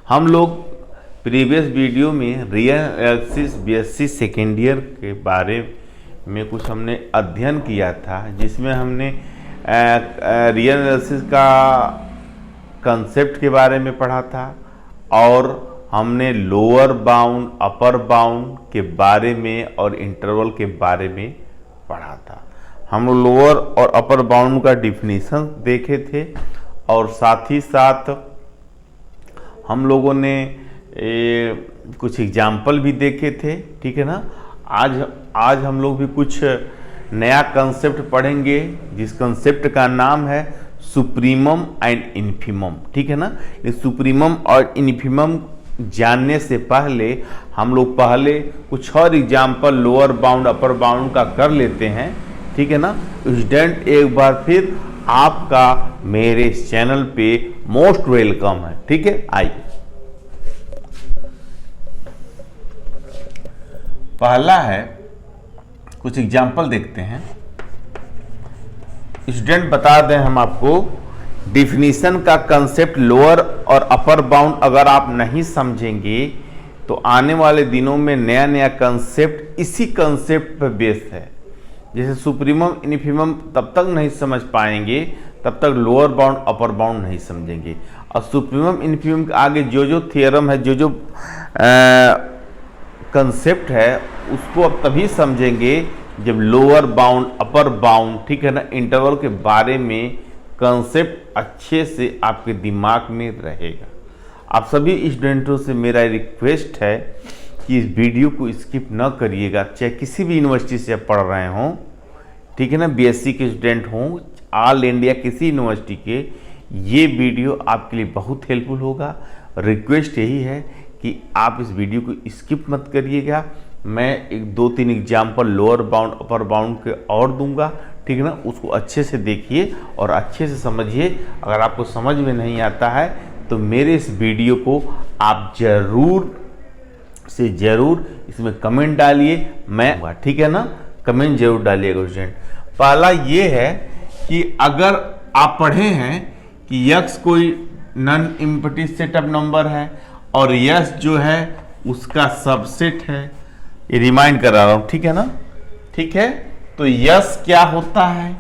हम लोग previous video में real analysis BSc second year के बारे में कुछ हमने अध्ययन किया था, जिसमें हमने रियल एनालिसिस का कंसेप्ट के बारे में पढ़ा था और हमने लोअर बाउंड अपर बाउंड के बारे में और इंटरवल के बारे में पढ़ा था। हम लोअर और अपर बाउंड का डिफिनीशन देखे थे और साथ ही साथ हम लोगों ने कुछ एग्जाम्पल भी देखे थे। ठीक है ना। आज हम लोग भी कुछ नया कंसेप्ट पढ़ेंगे, जिस कंसेप्ट का नाम है सुप्रीमम एंड इन्फीमम। ठीक है ना। इस सुप्रीमम और इन्फीमम जानने से पहले हम लोग कुछ और example lower bound upper bound का कर लेते हैं। ठीक है ना। स्टूडेंट, एक बार फिर आपका मेरे इस चैनल पे मोस्ट वेलकम है। ठीक है। आइए, पहला है, कुछ एग्जाम्पल देखते हैं। स्टूडेंट बता दें हम आपको, डिफिनीशन का कंसेप्ट लोअर और अपर बाउंड अगर आप नहीं समझेंगे तो आने वाले दिनों में नया नया कंसेप्ट इसी कंसेप्ट पर बेस्ड है। जैसे सुप्रीमम इन्फीमम तब तक नहीं समझ पाएंगे तब तक लोअर बाउंड अपर बाउंड नहीं समझेंगे, और सुप्रीमम इन्फीमम के आगे जो थियरम है, जो कंसेप्ट है, उसको अब तभी समझेंगे जब लोअर बाउंड अपर बाउंड, ठीक है ना, इंटरवल के बारे में कंसेप्ट अच्छे से आपके दिमाग में रहेगा। आप सभी स्टूडेंटों से मेरा रिक्वेस्ट है कि इस वीडियो को स्किप न करिएगा, चाहे किसी भी यूनिवर्सिटी से आप पढ़ रहे हों। ठीक है ना। बीएससी के स्टूडेंट हों, ऑल इंडिया किसी यूनिवर्सिटी के, ये वीडियो आपके लिए बहुत हेल्पफुल होगा। रिक्वेस्ट यही है कि आप इस वीडियो को स्किप मत करिएगा। मैं एक 2-3 example lower bound upper bound के और दूंगा। ठीक है ना। उसको अच्छे से देखिए और अच्छे से समझिए। अगर आपको समझ में नहीं आता है तो मेरे इस वीडियो को आप जरूर से जरूर इसमें कमेंट डालिए। मैं, ठीक है ना, कमेंट जरूर डालिएगा स्टूडेंट। पहला ये है कि अगर आप पढ़े हैं कि यक्स कोई non empty set of number है और यस जो है उसका सबसेट है, ये रिमाइंड करा रहा हूं। ठीक है ना। ठीक है। तो यस क्या होता है?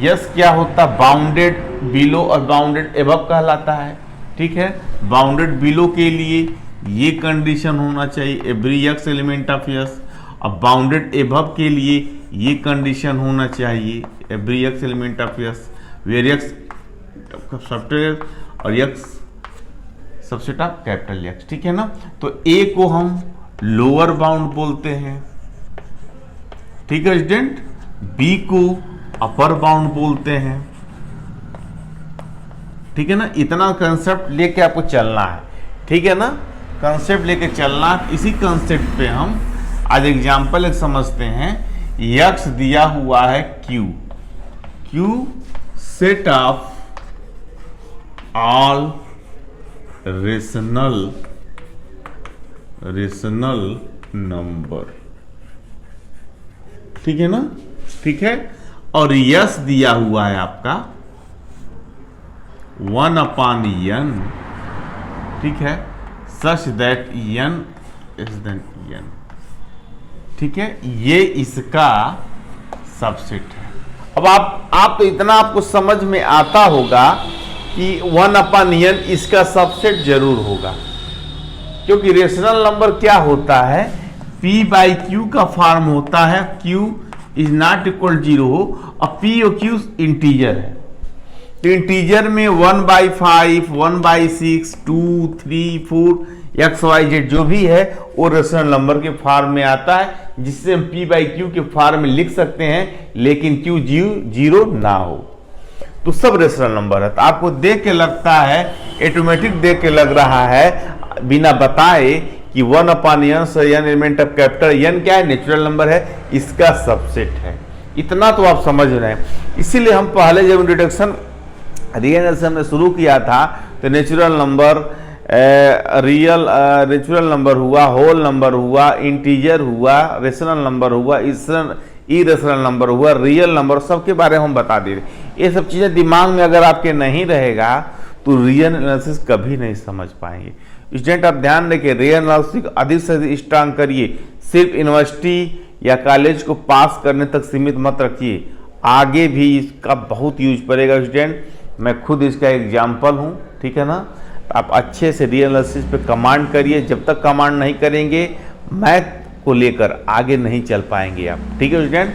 यस क्या होता है? बाउंडेड बिलो और बाउंडेड एबव कहलाता है। ठीक है। बाउंडेड बिलो के लिए ये कंडीशन होना चाहिए, every x element of S. अब बाउंडेड एबव के लिए ये कंडीशन होना चाहिए, every x element of S, where x subset और x subset of capital X. ठीक है ना। तो ए को हम लोअर बाउंड बोलते हैं। ठीक है स्टूडेंट। बी को अपर बाउंड बोलते हैं। ठीक है ना। इतना कंसेप्ट लेके आपको चलना है। ठीक है ना। कंसेप्ट लेके चलना। इसी कंसेप्ट पे हम आज एग्जांपल एक समझते हैं। यक्स दिया हुआ है Q, Q set of all rational number. ठीक है ना। ठीक है। और यस दिया हुआ है आपका 1/n। ठीक है। Such that n is then n। ठीक है। ये इसका सबसेट है। अब आप तो इतना आपको समझ में आता होगा कि 1/n इसका सबसेट जरूर होगा, क्योंकि रेशनल नंबर क्या होता है, p/q का फॉर्म होता है। q इज नॉट इक्वल 0 और p और q इंटीजर है। तो इंटीजर में 1/5, 1/6, 2, 3, 4 XYZ जो भी है वो रेशनल नंबर के फॉर्म में आता है, जिससे हम p/q के फॉर्म में लिख सकते हैं, लेकिन q 0 ना हो तो सब रेशनल नंबर है। तो आपको देख के लगता है, ऑटोमेटिक देख के लग रहा है बिना बताए कि 1/n से n element of capital n क्या है, नेचुरल नंबर है, इसका सबसेट है। इतना तो आप समझ रहे हैं। इसीलिए हम पहले जब इंट्रोडक्शन रियल हमने शुरू किया था तो नेचुरल नंबर, नेचुरल नंबर हुआ, होल नंबर हुआ, इंटीजर हुआ, रेशनल नंबर हुआ, इरेशनल नंबर हुआ, रियल नंबर, सबके बारे में हम बता दे रहे। ये सब चीज़ें दिमाग में अगर आपके नहीं रहेगा तो रियल एनालिसिस कभी नहीं समझ पाएंगे। स्टूडेंट आप ध्यान रखिए, रियल एनालिसिस अधिक से अधिक स्ट्रांग करिए, सिर्फ यूनिवर्सिटी या कॉलेज को पास करने तक सीमित मत रखिए, आगे भी इसका बहुत यूज पड़ेगा। स्टूडेंट मैं खुद इसका एग्जाम्पल हूँ, ठीक है ना। आप अच्छे से रियल एनालिसिस पे कमांड करिए, जब तक कमांड नहीं करेंगे मैथ को लेकर आगे नहीं चल पाएंगे आप, ठीक है स्टूडेंट।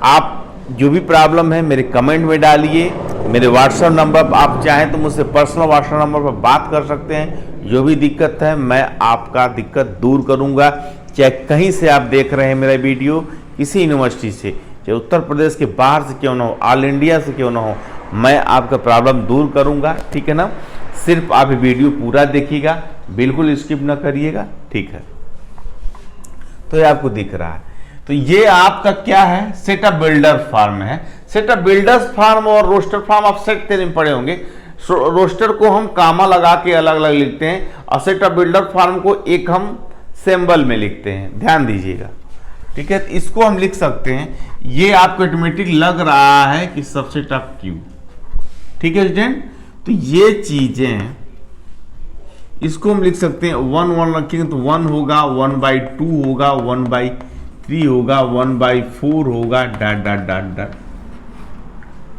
आप जो भी प्रॉब्लम है मेरे कमेंट में डालिए, मेरे व्हाट्सएप नंबर आप चाहें तो मुझसे पर्सनल व्हाट्सएप नंबर पर बात कर सकते हैं। जो भी दिक्कत है मैं आपका दिक्कत दूर करूंगा, चाहे कहीं से आप देख रहे हैं मेरा वीडियो, किसी यूनिवर्सिटी से, चाहे उत्तर प्रदेश के बाहर से क्यों ना हो, ऑल इंडिया से क्यों ना हो, मैं आपका प्रॉब्लम दूर करूंगा, ठीक है ना। सिर्फ आप वीडियो पूरा देखिएगा, बिल्कुल स्किप ना करिएगा, ठीक है। तो ये आपको दिख रहा है, तो ये आपका क्या है, सेटअप बिल्डर फार्म है। सेटअप बिल्डर्स फार्म और रोस्टर फार्म आप सेट तेरे में पढ़े होंगे। रोस्टर को हम कामा लगा के अलग अलग लिखते हैं और सेटअप बिल्डर फार्म को एक हम सिंबल में लिखते हैं, ध्यान दीजिएगा, ठीक है। तो इसको हम लिख सकते हैं, ये आपको ऑटोमेटिक लग रहा है कि सबसेट ऑफ क्यू, ठीक है स्टूडेंट। तो ये चीजें इसको हम लिख सकते हैं 1 1 रखेंगे तो 1 होगा, 1/2 होगा, 1/3 होगा, 1/4 होगा, डॉट डॉट डॉट डॉट,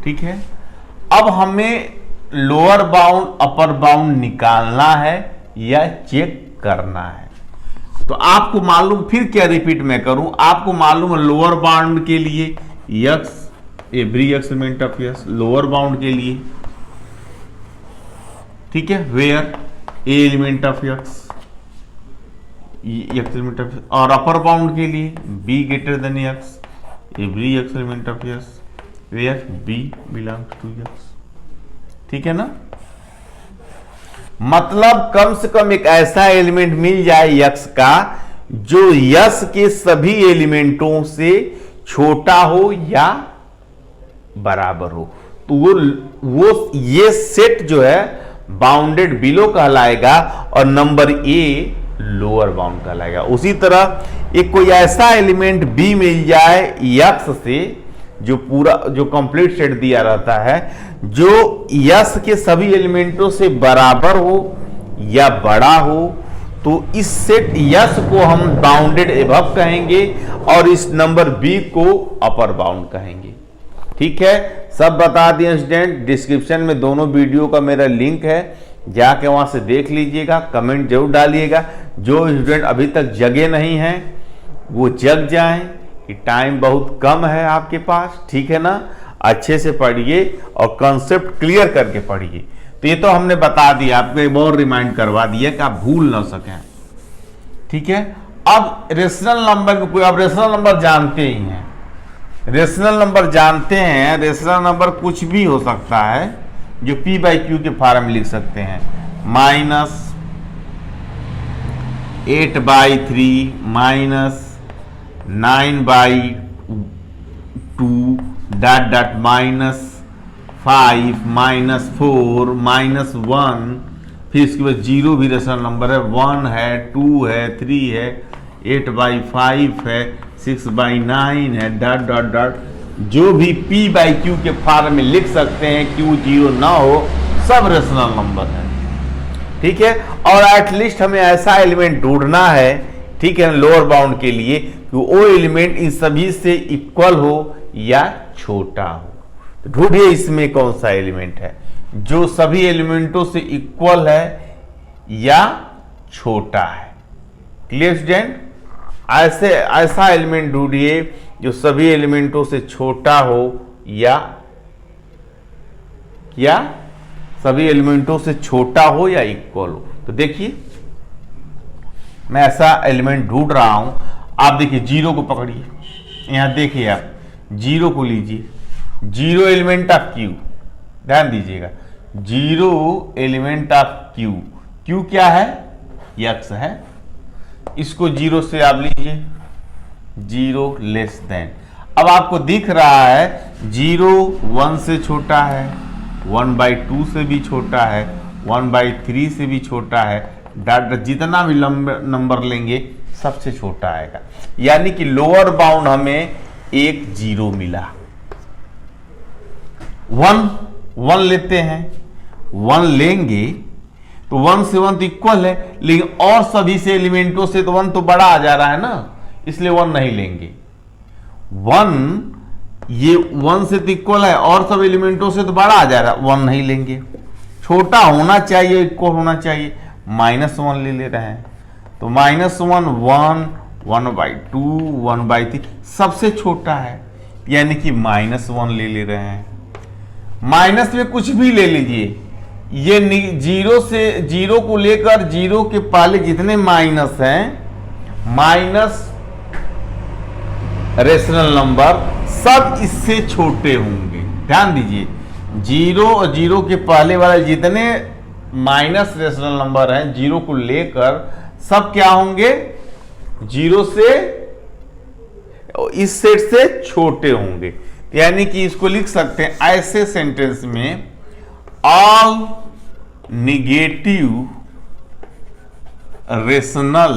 ठीक है। अब हमें लोअर बाउंड अपर बाउंड निकालना है या चेक करना है। तो आपको मालूम, फिर क्या रिपीट मैं करूं, आपको मालूम है लोअर बाउंड के लिए यक्स, every x element of S, lower bound के लिए, ठीक है, वेयर ए एलिमेंट ऑफ यक्स, एक्स एलिमेंट ऑफ, और अपर बाउंड के लिए b greater than x, every x element of S where b belongs to यक्स, ठीक है ना। मतलब कम से कम एक ऐसा एलिमेंट मिल जाए यक्स का जो यस के सभी एलिमेंटों से छोटा हो या बराबर हो, तो वो ये सेट जो है बाउंडेड बिलो कहलाएगा और नंबर ए लोअर बाउंड कहलाएगा। उसी तरह एक कोई ऐसा एलिमेंट बी मिल जाए यक्स से जो कंप्लीट सेट दिया रहता है, जो यस के सभी एलिमेंटों से बराबर हो या बड़ा हो, तो इस सेट यस को हम बाउंडेड एबव कहेंगे और इस नंबर बी को अपर बाउंड कहेंगे, ठीक है। सब बता दिए स्टूडेंट, डिस्क्रिप्शन में दोनों वीडियो का मेरा लिंक है, जाके वहां से देख लीजिएगा, कमेंट जरूर डालिएगा। जो स्टूडेंट अभी तक जगे नहीं हैं वो जग जाएं, कि टाइम बहुत कम है आपके पास, ठीक है ना। अच्छे से पढ़िए और कॉन्सेप्ट क्लियर करके पढ़िए। तो ये तो हमने बता दिया, आपको एक और रिमाइंड करवा दिया कि आप भूल ना सकें, ठीक है। अब रेशनल नंबर को, आप रेशनल नंबर जानते ही हैं, रेशनल नंबर जानते हैं, रेशनल नंबर कुछ भी हो सकता है जो p/q के फॉर्म में लिख सकते हैं, -8/3 -9/2 डॉट डॉट -5 -4 -1, फिर इसके बाद 0 भी रेशनल नंबर है, 1 है, 2 है, 3 है, 8/5 है, 6/9 है, डॉट डॉट डॉट, जो भी p/q के फॉर्म में लिख सकते हैं, q 0 ना हो, सब रेशनल नंबर है, ठीक है। और एटलीस्ट हमें ऐसा एलिमेंट ढूंढना है, ठीक है, लोअर बाउंड के लिए कि वो एलिमेंट इन सभी से इक्वल हो या छोटा हो। तो ढूंढिए इसमें कौन सा एलिमेंट है जो सभी एलिमेंटों से इक्वल है या छोटा है। क्लियर स्टूडेंट, ऐसा एलिमेंट ढूंढिए जो सभी एलिमेंटों से छोटा हो या सभी एलिमेंटों से छोटा हो या इक्वल हो। तो देखिए मैं ऐसा एलिमेंट ढूंढ रहा हूं, आप देखिए 0 को पकड़िए, यहां देखिए आप 0 को लीजिए, 0 एलिमेंट ऑफ क्यू, ध्यान दीजिएगा, 0 एलिमेंट ऑफ क्यू, क्यू क्या है, यक्स है, इसको 0 से आप लीजिए, 0 लेस देन, अब आपको दिख रहा है 0 1 से छोटा है, 1/2 से भी छोटा है, 1/3 से भी छोटा है, डॉट जितना भी नंबर लेंगे सबसे छोटा आएगा। यानी कि लोअर बाउंड हमें एक 0 मिला। 1 लेते हैं, 1 लेंगे तो 1 से 1 तो इक्वल है, लेकिन और सभी से एलिमेंटों से तो 1 तो बड़ा आ जा रहा है ना, इसलिए 1 नहीं लेंगे। 1 ये 1 से तो इक्वल है और सब एलिमेंटों से तो बड़ा आ जा रहा है, 1 नहीं लेंगे। छोटा होना चाहिए, इक्वल होना चाहिए, -1 ले रहे हैं। तो -1 1 1/2 1/3 सबसे छोटा है, यानी कि -1 ले रहे हैं। माइनस में कुछ भी ले लीजिए, ये 0 को लेकर 0 के पहले जितने माइनस हैं, माइनस रेशनल नंबर सब इससे छोटे होंगे। ध्यान दीजिए, 0 और 0 के पहले वाले जितने माइनस रेशनल नंबर हैं 0 को लेकर सब क्या होंगे, 0 से इस सेट से छोटे होंगे। यानी कि इसको लिख सकते हैं ऐसे सेंटेंस में, ऑल नेगेटिव रेशनल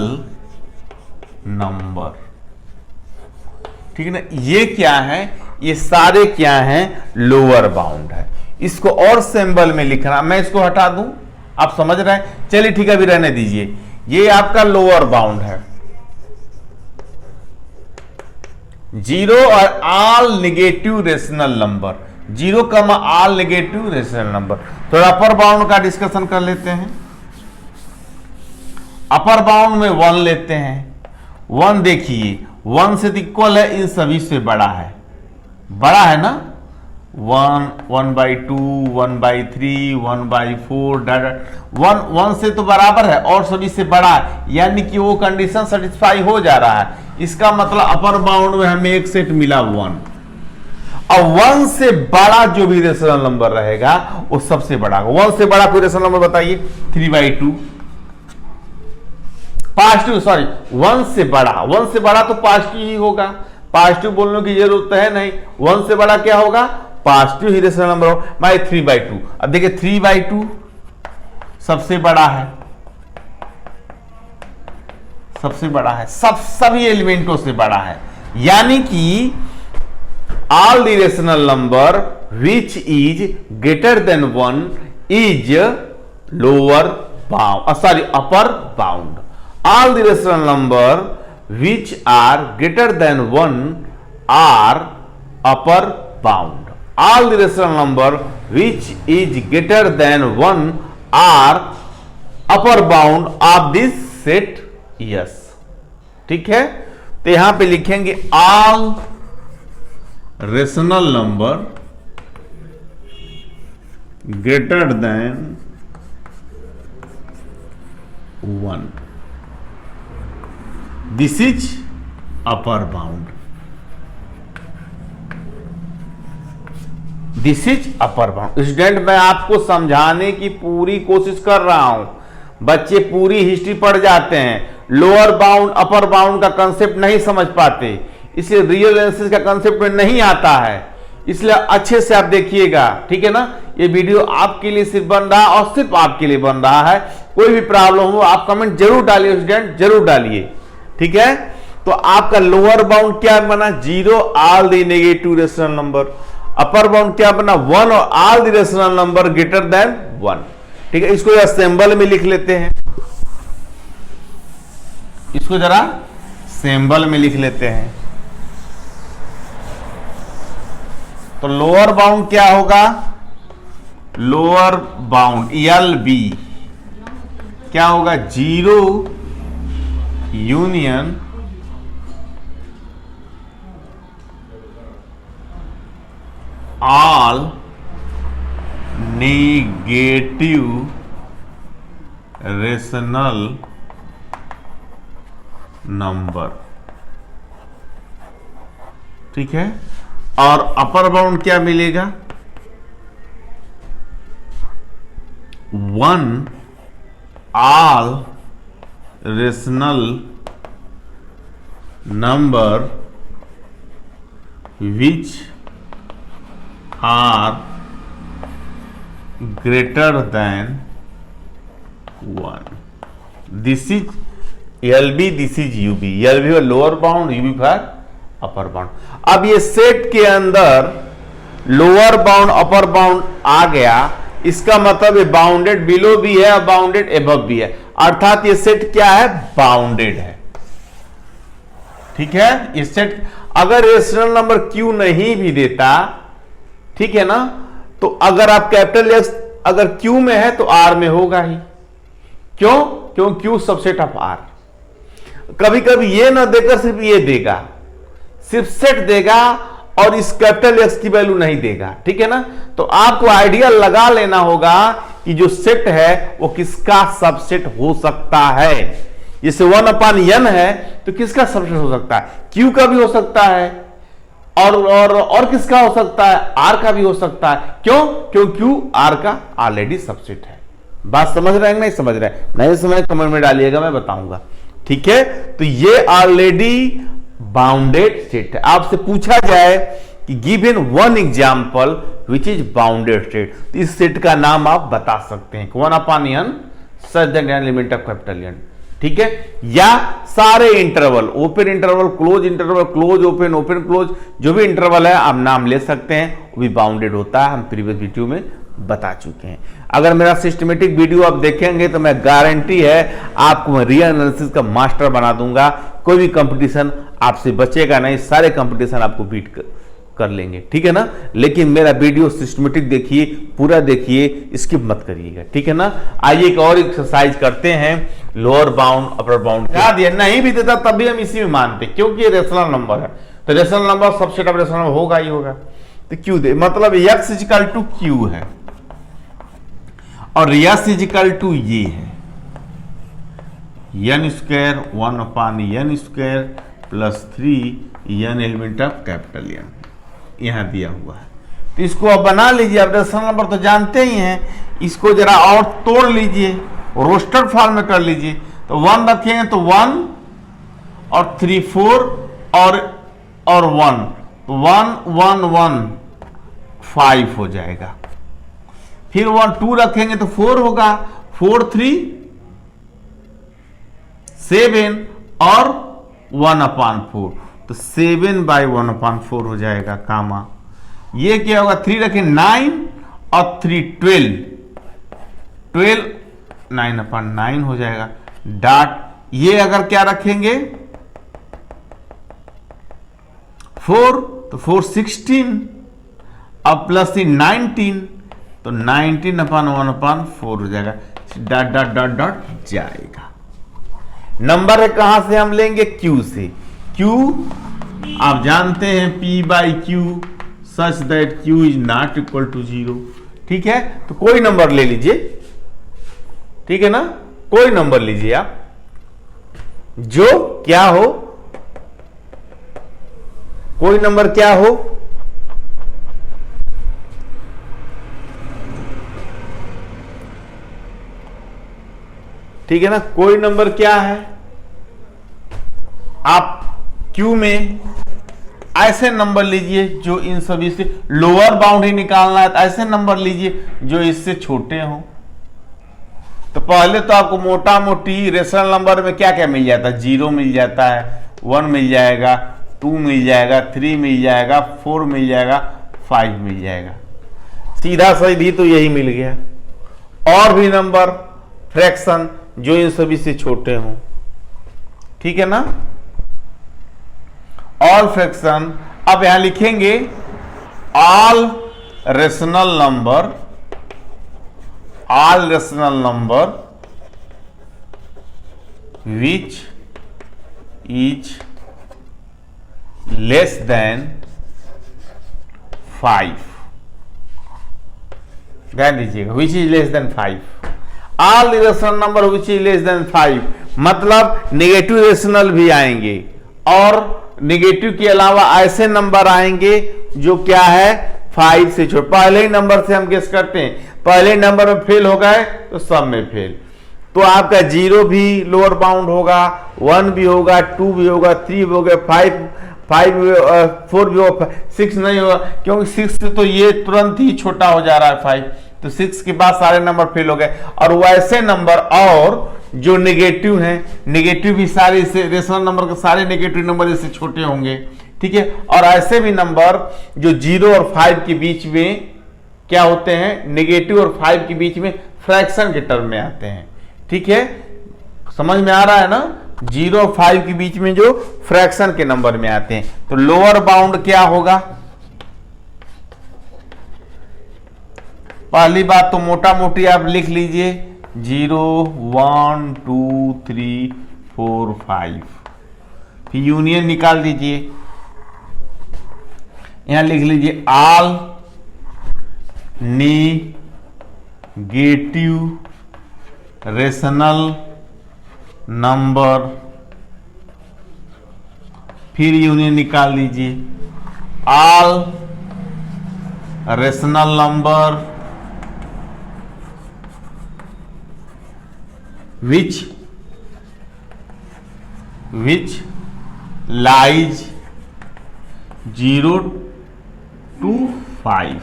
नंबर। ठीक है ना, ये क्या है, ये सारे क्या हैं, लोअर बाउंड है। इसको और सिंबल में लिखना, मैं इसको हटा दूं, आप समझ रहे हैं। चलिए ठीक है, अभी रहने दीजिए। ये आपका लोअर बाउंड है, 0 और ऑल नेगेटिव रेशनल नंबर, 0 कमा ऑल नेगेटिव रेशनल नंबर। तो अपर बाउंड का डिस्कशन कर लेते हैं। अपर बाउंड में 1 लेते हैं। 1 देखिए, 1 से इक्वल है, इन सभी से बड़ा है, बड़ा है ना। 1 1/2 1/3 1/4 1 से तो बराबर है और सभी से बड़ा है, यानी कि वो कंडीशन सेटिस्फाई हो जा रहा है। इसका मतलब अपर बाउंड में हमें एक सेट मिला 1। अब 1 से बड़ा जो भी रेशनल नंबर रहेगा वो सबसे बड़ा होगा। 1 से बड़ा कोई रेशनल नंबर बताइए, 3/2 पॉजिटिव, सॉरी 1 से बड़ा तो पॉजिटिव ही होगा, पॉजिटिव बोलने की जरूरत है नहीं। 1 से बड़ा क्या होगा, पॉजिटिव ही रेशनल नंबर हो। मैं 3/2, अब देखिए 3/2 सबसे बड़ा है, सबसे बड़ा है, सभी एलिमेंटों से बड़ा है। यानी कि all the rational number which is greater than 1 is lower bound, sorry upper bound. All the rational number which are greater than 1 are upper bound. All the rational number which is greater than 1 are upper bound of this set. Yes, ठीक है। तो यहां पे लिखेंगे all rational number greater than 1, this is upper bound, this is upper bound. Student, मैं आपको समझाने की पूरी कोशिश कर रहा हूं, बच्चे पूरी हिस्ट्री पढ़ जाते हैं, लोअर बाउंड अपर बाउंड का कंसेप्ट नहीं समझ पाते, इसलिए रियल एनालिसिस का कंसेप्ट में नहीं आता है। इसलिए अच्छे से आप देखिएगा, ठीक है ना। ये वीडियो आपके लिए सिर्फ बन रहा है और सिर्फ आपके लिए बन रहा है। कोई भी प्रॉब्लम हो आप कमेंट जरूर डालिए स्टूडेंट, जरूर डालिए, ठीक है। तो आपका लोअर बाउंड क्या बना, 0 all the negative rational number. Upper bound क्या बना, 1 और all the rational number greater than 1। ठीक है, इसको सिंबल में लिख लेते हैं, इसको जरा सिंबल में लिख लेते हैं। तो लोअर बाउंड क्या होगा, लोअर बाउंड LB क्या होगा, 0 union all negative rational number. ठीक है, और अपर बाउंड क्या मिलेगा, 1 all rational number which are greater than 1। This is LB, this is UB। LB for lower bound, UB for upper bound. अब ये set के अंदर लोअर बाउंड अपर बाउंड आ गया, इसका मतलब ये बाउंडेड बिलो भी है और बाउंडेड एबव भी है, अर्थात ये सेट क्या है, बाउंडेड है। ठीक है, ये सेट अगर रेशनल नंबर क्यू नहीं भी देता, ठीक है ना, तो अगर आप कैपिटल एक्स अगर क्यू में है तो आर में होगा ही। क्यों? क्यों क्यू सबसेट ऑफ आर। कभी कभी ये ना देकर सिर्फ ये देगा, सिर्फ सेट देगा और इस कैपिटल एक्स की वैल्यू नहीं देगा। ठीक है ना, तो आपको आइडिया लगा लेना होगा कि जो सेट है वो किसका सबसेट हो सकता है। जैसे 1/n है तो किसका सबसेट हो सकता है, क्यू का भी हो सकता है और किसका हो सकता है, आर का भी हो सकता है। क्यों? क्यों क्यू आर का ऑलरेडी सबसेट है। बात समझ रहे हैं नहीं समझ रहे हैं? नहीं समझ कमेंट में डालिएगा, मैं बताऊंगा। ठीक है, तो ये ऑलरेडी बाउंडेड सेट है। आपसे पूछा जाए कि given one example which is bounded set, तो इस सेट का नाम आप बता सकते हैं 1/n such that n element of capital N. ठीक है, या सारे interval, open interval, close interval, close open, open close, जो भी इंटरवल है आप नाम ले सकते हैं, वो भी बाउंडेड होता है। हम प्रीवियस वीडियो में बता चुके हैं। अगर मेरा सिस्टमेटिक वीडियो आप देखेंगे तो मैं गारंटी है आपको मैं रियल एनालिसिस का मास्टर बना दूंगा। कोई भी कंपटीशन आपसे बचेगा नहीं, सारे कंपटीशन आपको बीट कर लेंगे। ठीक है ना, लेकिन मेरा वीडियो सिस्टमेटिक देखिए, पूरा देखिए, स्किप मत करिएगा। ठीक है ना, आइए एक और एक्सरसाइज करते हैं, लोअर बाउंड अपर बाउंड। याद ये नहीं भी देता तब भी हम इसी में मानते, क्योंकि रेशनल नंबर है, तो rational number subset of rational number होगा ही होगा। तो क्यू दे मतलब x इजिकल टू क्यू है और यस इजिकल टू ये है n square 1/n² plus 3 n element of capital N यहां दिया हुआ है। तो इसको आप बना लीजिए, आप रेशनल नंबर तो जानते ही हैं, इसको जरा और तोड़ लीजिए, रोस्टर फॉर्म में कर लीजिए। तो 1 रखेंगे तो 1 और 3 4 और 1, तो 1 1 1 5 हो जाएगा। फिर 1 2 रखेंगे तो 4 होगा, 4 3 7 और 1/4, तो 7/1/4 हो जाएगा, कामा। ये क्या होगा, 3 रखें 9 और 3 12 9/9 हो जाएगा, डॉट। ये अगर क्या रखेंगे 4 तो 4 16 अब प्लस 19 तो 19/1/4 हो जाएगा, डॉट डॉट डॉट डॉट जाएगा। नंबर है कहां से हम लेंगे, क्यू से। क्यू आप जानते हैं P/Q such that Q is not equal to 0। ठीक है, तो कोई नंबर ले लीजिए, ठीक है ना, कोई नंबर लीजिए आप जो क्या हो, कोई नंबर क्या हो, ठीक है ना, कोई नंबर क्या है। आप क्यू में ऐसे नंबर लीजिए जो इन सभी से लोअर बाउंड ही निकालना है, तो ऐसे नंबर लीजिए जो इससे छोटे हों। तो पहले तो आपको मोटा मोटी रेशनल नंबर में क्या क्या मिल जाता है, 0 मिल जाता है, 1 मिल जाएगा, 2 मिल जाएगा, 3 मिल जाएगा, 4 मिल जाएगा, 5 मिल जाएगा। सीधा सीधी तो यही मिल गया। और भी नंबर फ्रैक्शन जो इन सभी से छोटे हों, ठीक है ना, ऑल फ्रैक्शन। अब यहां लिखेंगे all rational number, all rational number which is less than 5। ध्यान दीजिएगा, which is less than 5। All rational number which is less than 5 मतलब नेगेटिव रेशनल भी आएंगे और नेगेटिव के अलावा ऐसे नंबर आएंगे जो क्या है 5 से छोटे। पहले ही नंबर से हम गेस करते हैं, पहले नंबर में फेल हो गए तो सब में फेल, तो आपका 0 भी लोअर बाउंड होगा, 1 भी होगा, 2 भी होगा, 3 भी होगा, 5 4 भी होगा, 6 नहीं होगा, क्योंकि 6 से तो ये तुरंत ही छोटा हो जा रहा है 5, तो 6 के बाद सारे नंबर फेल हो गए। और वैसे नंबर और जो नेगेटिव हैं, नेगेटिव भी सारे से रेशनल नंबर के सारे नेगेटिव नंबर इससे छोटे होंगे, ठीक है। और ऐसे भी नंबर जो 0 और 5 के बीच में क्या होते हैं, नेगेटिव और 5 के बीच में फ्रैक्शन के टर्म में आते हैं। ठीक है, समझ में आ रहा है ना, 0 और 5 के बीच में जो फ्रैक्शन के नंबर में आते हैं। तो लोअर बाउंड क्या होगा, पहली बात तो मोटा मोटी आप लिख लीजिए 0 1 2 3 4 5, फिर यूनियन निकाल दीजिए, यहां लिख लीजिए ऑल नेगेटिव रेशनल नंबर, फिर यूनियन निकाल दीजिए all rational number which lies 0 to 5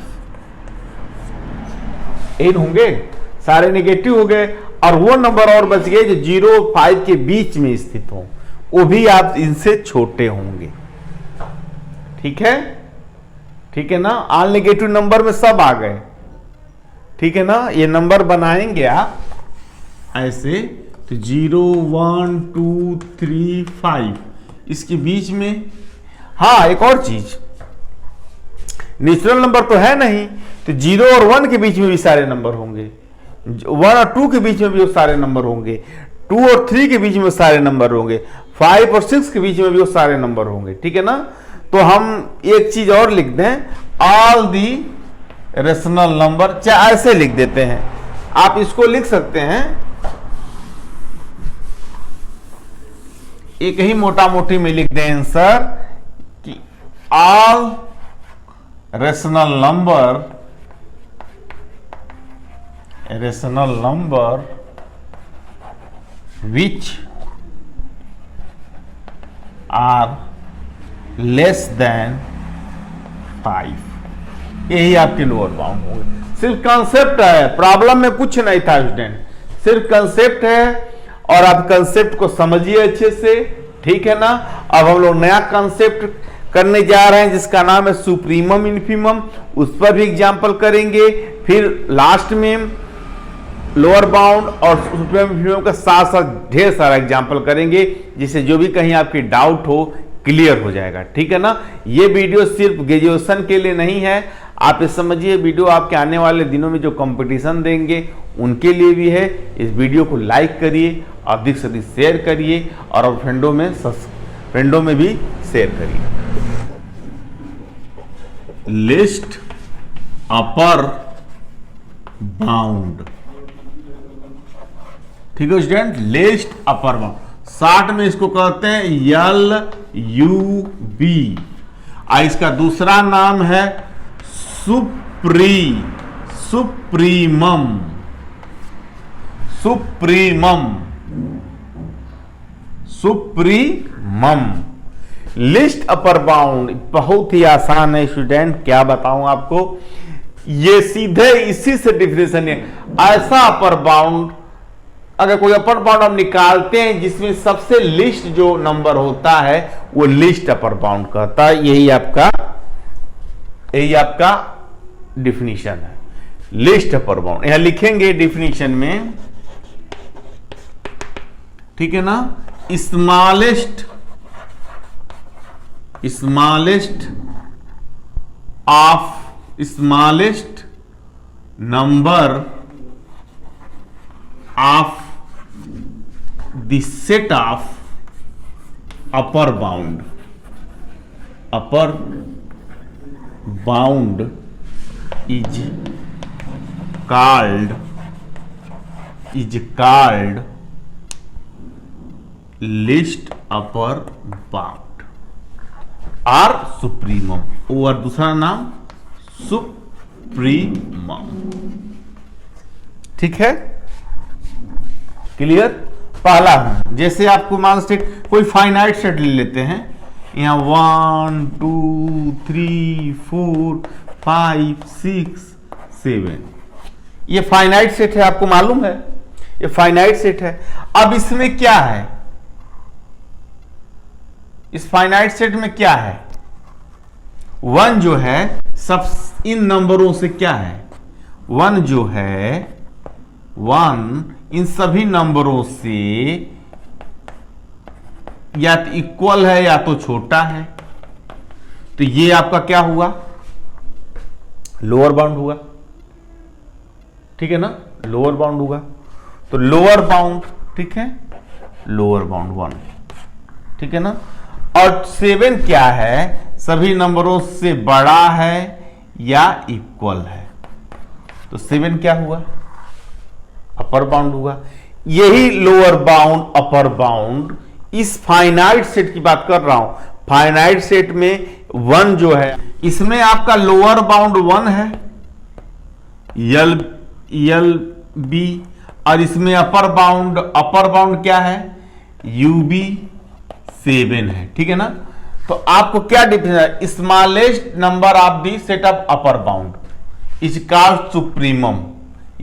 8 होंगे, सारे नेगेटिव हो गए, और वो नंबर और बच गए जो 0 और 5 के बीच में स्थित हो, वो भी आप इनसे छोटे होंगे। ठीक है, ठीक है ना, ऑल नेगेटिव नंबर में सब आ गए। ठीक है ना, ये नंबर बनाएंगे आप ऐसे, तो 0 1 2 3 5 इसके बीच में, हाँ एक और चीज, नेचुरल नंबर तो है नहीं, तो 0 और 1 के बीच में भी सारे नंबर होंगे, 1 और 2 के बीच में भी वो सारे नंबर होंगे, 2 और 3 के बीच में सारे नंबर होंगे, 5 और 6 के बीच में भी वो सारे नंबर होंगे। ठीक है ना, तो हम एक चीज और लिख दें, ऑल दी रेशनल नंबर, चाहे ऐसे लिख देते हैं, आप इसको लिख सकते हैं एक ही मोटा मोटी में लिख दें आंसर कि all rational number which are less than 5, यही आपके लोअर बाउंड होंगे। सिर्फ कंसेप्ट है, प्रॉब्लम में कुछ नहीं था स्टूडेंट, सिर्फ कंसेप्ट है, और आप कंसेप्ट को समझिए अच्छे से। ठीक है ना, अब हम लोग नया कंसेप्ट करने जा रहे हैं जिसका नाम है सुप्रीमम इन्फीमम, उस पर भी एग्जाम्पल करेंगे, फिर लास्ट में लोअर बाउंड और सुप्रीमम इन्फीमम का साथ साथ ढेर सारा एग्जाम्पल करेंगे, जिससे जो भी कहीं आपकी डाउट हो क्लियर हो जाएगा। ठीक है ना, ये वीडियो सिर्फ ग्रेजुएशन के लिए नहीं है, आप ये समझिए वीडियो आपके आने वाले दिनों में जो कंपटीशन देंगे उनके लिए भी है। इस वीडियो को लाइक करिए, अधिक से अधिक शेयर करिए, और फ्रेंडों में भी शेयर करिए। लिस्ट अपर बाउंड, ठीक है student, list upper bound, short में इसको कहते हैं LUB, और इसका दूसरा नाम है सुप्रीमम लिस्ट अपर बाउंड बहुत ही आसान है स्टूडेंट, क्या बताऊं आपको, ये सीधे इसी से डिफिनेशन है। ऐसा अपर बाउंड, अगर कोई अपर बाउंड हम निकालते हैं जिसमें सबसे लिस्ट जो नंबर होता है वो लिस्ट अपर बाउंड कहता है, यही आपका डिफिनीशन है लिस्ट अपर बाउंड। यहां लिखेंगे डिफिनीशन में, ठीक है ना, smallest number of the set of upper bound is called list upper bound और सुप्रीमम, और दूसरा नाम सुप्रीमम। ठीक है, क्लियर। पहला जैसे आपको मान सेट, कोई फाइनाइट सेट ले लेते हैं, यहां 1 2 3 4 5 6 7, ये फाइनाइट सेट है, आपको मालूम है ये फाइनाइट सेट है। अब इसमें क्या है, इस फाइनाइट सेट में क्या है, 1 जो है सब इन नंबरों से क्या है 1 जो है 1 इन सभी नंबरों से या तो इक्वल है या तो छोटा है, तो ये आपका क्या हुआ, लोअर बाउंड हुआ। ठीक है ना, लोअर बाउंड हुआ। तो लोअर बाउंड, ठीक है, लोअर बाउंड 1, ठीक है ना। और 7 क्या है, सभी नंबरों से बड़ा है या इक्वल है, तो 7 क्या हुआ, अपर बाउंड हुआ। यही लोअर बाउंड अपर बाउंड इस फाइनाइट सेट की बात कर रहा हूं। फाइनाइट सेट में 1 जो है, इसमें आपका लोअर बाउंड 1 है, यल बी, और इसमें अपर बाउंड क्या है, यू बी 7 है। ठीक है ना। तो आपको क्या डिफरेंस है, smallest number of the set of upper bound is called supremum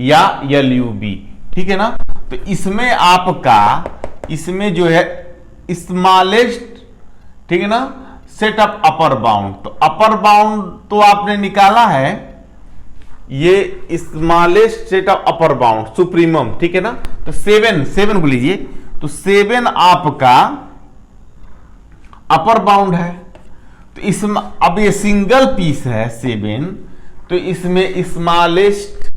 या यल यू बी। ठीक है ना। तो इसमें आपका, इसमें जो है स्मॉलेस्ट, ठीक है ना, सेट ऑफ अपर बाउंड, तो अपर बाउंड तो आपने निकाला है, ये smallest set of upper bound supremum. ठीक है ना। तो 7 को लीजिए, तो 7 आपका अपर बाउंड है। तो इसमें अब ये सिंगल पीस है 7, तो इसमें स्मॉलेस्ट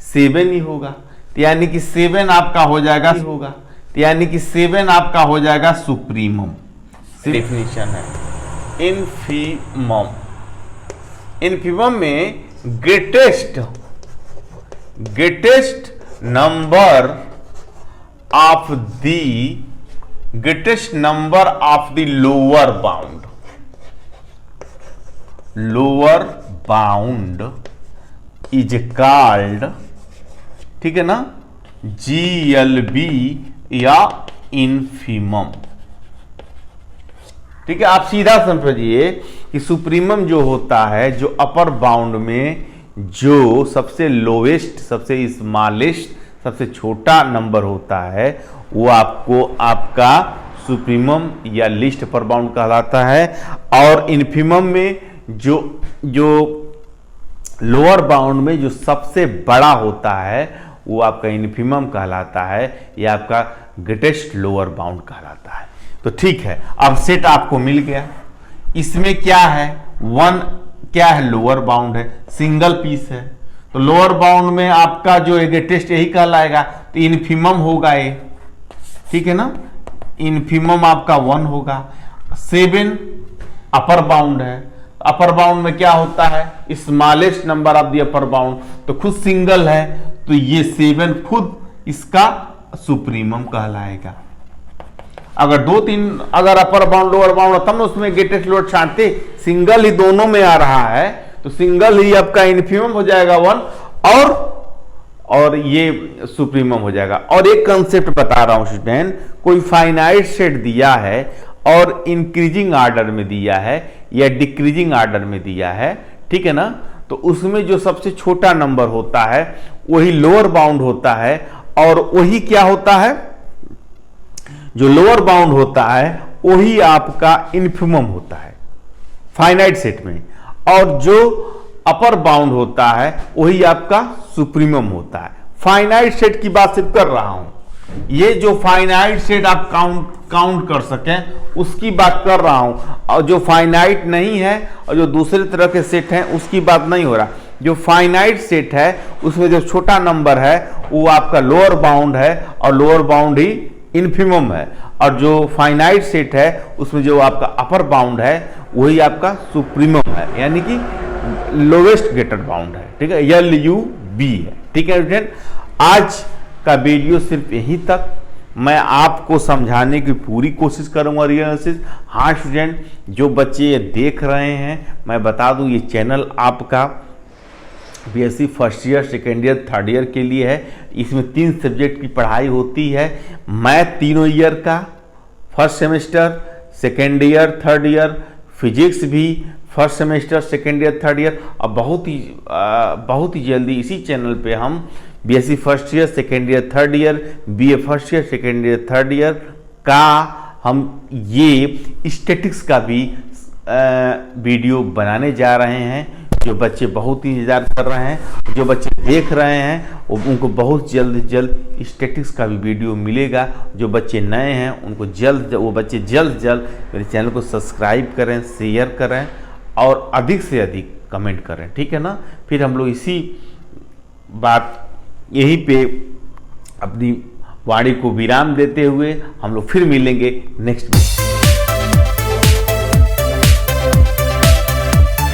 7 ही होगा, तो यानी कि 7 आपका हो जाएगा, तो यानी कि 7 आपका हो जाएगा सुप्रीमम। डेफिनेशन है इनफीमम में greatest number of the lower bound is called, ठीक है ना, GLB या इनफीमम। ठीक है। आप सीधा समझिए कि सुप्रीमम जो होता है, जो अपर बाउंड में जो सबसे लोएस्ट, सबसे स्मॉलेस्ट, सबसे छोटा नंबर होता है, वो आपको आपका सुप्रीमम या लिस्ट अपर बाउंड कहलाता है। और इनफीमम में जो लोअर बाउंड में जो सबसे बड़ा होता है, वो आपका इनफीमम कहलाता है, या आपका ग्रेटेस्ट लोअर बाउंड कहलाता है। तो ठीक है, अब सेट आपको मिल गया। इसमें क्या है, 1 क्या है, लोअर बाउंड है, सिंगल पीस है, तो लोअर बाउंड में आपका जो ग्रेटेस्ट यही कहलाएगा, तो इनफीमम होगा ये। ठीक है ना। इनफीमम आपका 1 होगा। 7 अपर बाउंड है, अपर बाउंड में क्या होता है, smallest number of the upper bound, तो खुद सिंगल है, तो ये 7 खुद इसका सुप्रीमम कहलाएगा। अगर 2-3 अगर अपर बाउंड लोअर बाउंड तब ना उसमें ग्रेटेस्ट लोअर छांटते, सिंगल ही दोनों में आ रहा है, तो सिंगल ही आपका इनफीमम हो जाएगा 1 और ये सुप्रीमम हो जाएगा। और एक कंसेप्ट बता रहा हूं स्टूडेंट, कोई फाइनाइट सेट दिया है और इंक्रीजिंग ऑर्डर में दिया है या डिक्रीजिंग ऑर्डर में दिया है, ठीक है ना, तो उसमें जो सबसे छोटा नंबर होता है वही लोअर बाउंड होता है, और वही क्या होता है, जो लोअर बाउंड होता है वही आपका इनफीमम होता है फाइनाइट सेट में, और जो अपर बाउंड होता है वही आपका सुप्रीमम होता है। फाइनाइट सेट की बात सिर्फ कर रहा हूं, ये जो फाइनाइट सेट आप काउंट कर सकें उसकी बात कर रहा हूं, और जो फाइनाइट नहीं है और जो दूसरे तरह के सेट हैं उसकी बात नहीं हो रहा। जो फाइनाइट सेट है उसमें जो छोटा नंबर है वो आपका लोअर बाउंड है, और लोअर बाउंड ही इनफीमम है, और जो फाइनाइट सेट है उसमें जो आपका अपर बाउंड है वही आपका सुप्रीमम है, यानी कि लोवेस्ट ग्रेटर बाउंड है। ठीक है, LUB है। ठीक है स्टूडेंट, आज का वीडियो सिर्फ यहीं तक। मैं आपको समझाने की पूरी कोशिश करूंगा एनालिसिस। हाँ स्टूडेंट, जो बच्चे ये देख रहे हैं, मैं बता दूं ये चैनल आपका BSc first year, second year, third year के लिए है। इसमें 3 सब्जेक्ट की पढ़ाई होती है। मैथ तीनों ईयर का, first semester, second year, third year, physics भी first semester, second year, third year. और बहुत ही जल्दी इसी चैनल पे हम BSc first year, second year, third year, BA first year, second year, third year का हम ये स्टैटिक्स का भी वीडियो बनाने जा रहे हैं, जो बच्चे बहुत ही इंतजार कर रहे हैं, जो बच्चे देख रहे हैं, उनको बहुत जल्द स्टैटिक्स का भी वीडियो मिलेगा। जो बच्चे नए हैं उनको वो बच्चे जल्द मेरे चैनल को सब्सक्राइब करें, शेयर करें और अधिक से अधिक कमेंट करें, ठीक है ना। फिर हम लोग इसी बात यहीं पे अपनी वाणी को विराम देते हुए हम लोग फिर मिलेंगे नेक्स्ट वीक।